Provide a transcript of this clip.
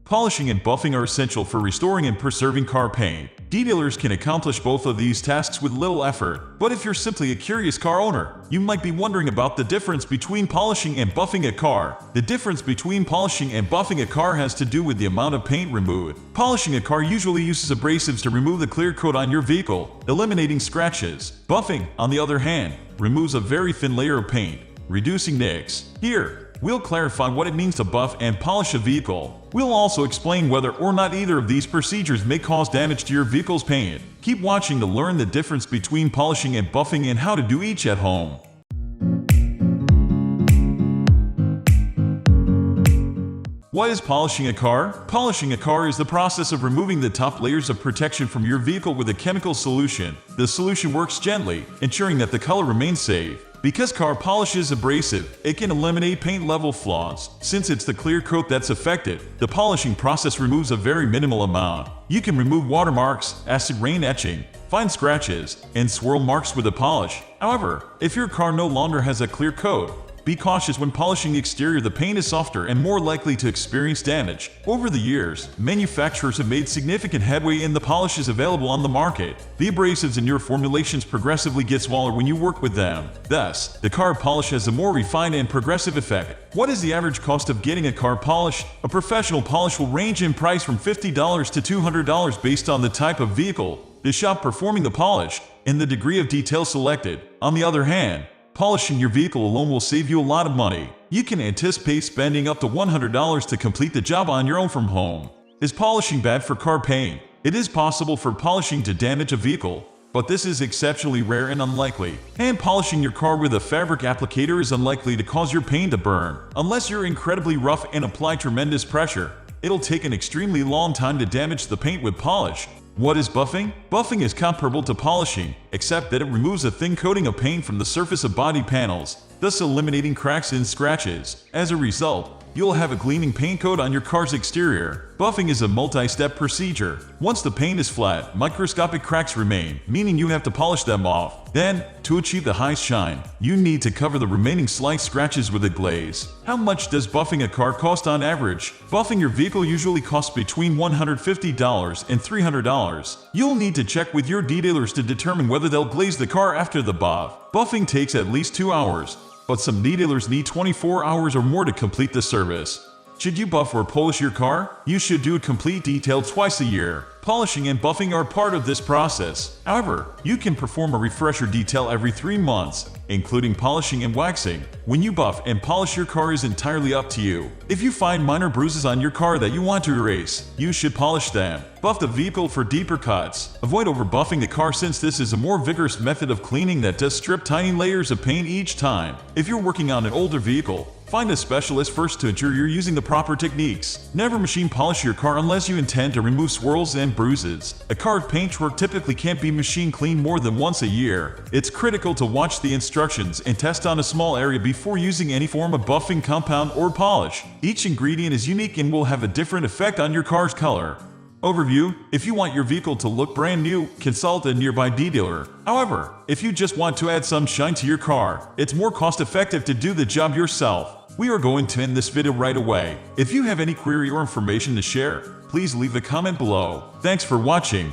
Polishing and buffing are essential for restoring and preserving car paint. Detailers can accomplish both of these tasks with little effort. But if you're simply a curious car owner, you might be wondering about the difference between polishing and buffing a car. The difference between polishing and buffing a car has to do with the amount of paint removed. Polishing a car usually uses abrasives to remove the clear coat on your vehicle, eliminating scratches. Buffing, on the other hand, removes a very thin layer of paint, reducing nicks. Here, we'll clarify what it means to buff and polish a vehicle. We'll also explain whether or not either of these procedures may cause damage to your vehicle's paint. Keep watching to learn the difference between polishing and buffing and how to do each at home. What is polishing a car? Polishing a car is the process of removing the top layers of protection from your vehicle with a chemical solution. The solution works gently, ensuring that the color remains safe. Because car polish is abrasive, it can eliminate paint level flaws. Since it's the clear coat that's affected, the polishing process removes a very minimal amount. You can remove watermarks, acid rain etching, fine scratches, and swirl marks with a polish. However, if your car no longer has a clear coat, be cautious when polishing the exterior. The paint is softer and more likely to experience damage. Over the years, manufacturers have made significant headway in the polishes available on the market. The abrasives in your formulations progressively get smaller when you work with them. Thus, the car polish has a more refined and progressive effect. What is the average cost of getting a car polish? A professional polish will range in price from $50 to $200 based on the type of vehicle, the shop performing the polish, and the degree of detail selected. On the other hand, polishing your vehicle alone will save you a lot of money. You can anticipate spending up to $100 to complete the job on your own from home. Is polishing bad for car paint? It is possible for polishing to damage a vehicle, but this is exceptionally rare and unlikely. Hand polishing your car with a fabric applicator is unlikely to cause your paint to burn. Unless you're incredibly rough and apply tremendous pressure, it'll take an extremely long time to damage the paint with polish. What is buffing? Buffing is comparable to polishing, except that it removes a thin coating of paint from the surface of body panels, thus eliminating cracks and scratches. As a result, you'll have a gleaming paint coat on your car's exterior. Buffing is a multi-step procedure. Once the paint is flat, microscopic cracks remain, meaning you have to polish them off. Then, to achieve the high shine, you need to cover the remaining slight scratches with a glaze. How much does buffing a car cost on average? Buffing your vehicle usually costs between $150 and $300. You'll need to check with your detailers to determine whether they'll glaze the car after the buff. Buffing takes at least 2 hours, but some detailers need 24 hours or more to complete the service. Should you buff or polish your car? You should do a complete detail twice a year. Polishing and buffing are part of this process. However, you can perform a refresher detail every 3 months, including polishing and waxing. When you buff and polish your car is entirely up to you. If you find minor bruises on your car that you want to erase, you should polish them. Buff the vehicle for deeper cuts. Avoid over-buffing the car since this is a more vigorous method of cleaning that does strip tiny layers of paint each time. If you're working on an older vehicle, find a specialist first to ensure you're using the proper techniques. Never machine polish your car unless you intend to remove swirls and bruises. A car's paintwork typically can't be machine cleaned more than once a year. It's critical to watch the instructions and test on a small area before using any form of buffing compound or polish. Each ingredient is unique and will have a different effect on your car's color. Overview: if you want your vehicle to look brand new, consult a nearby detailer. However, if you just want to add some shine to your car, it's more cost-effective to do the job yourself. We are going to end this video right away. If you have any query or information to share, please leave a comment below. Thanks for watching.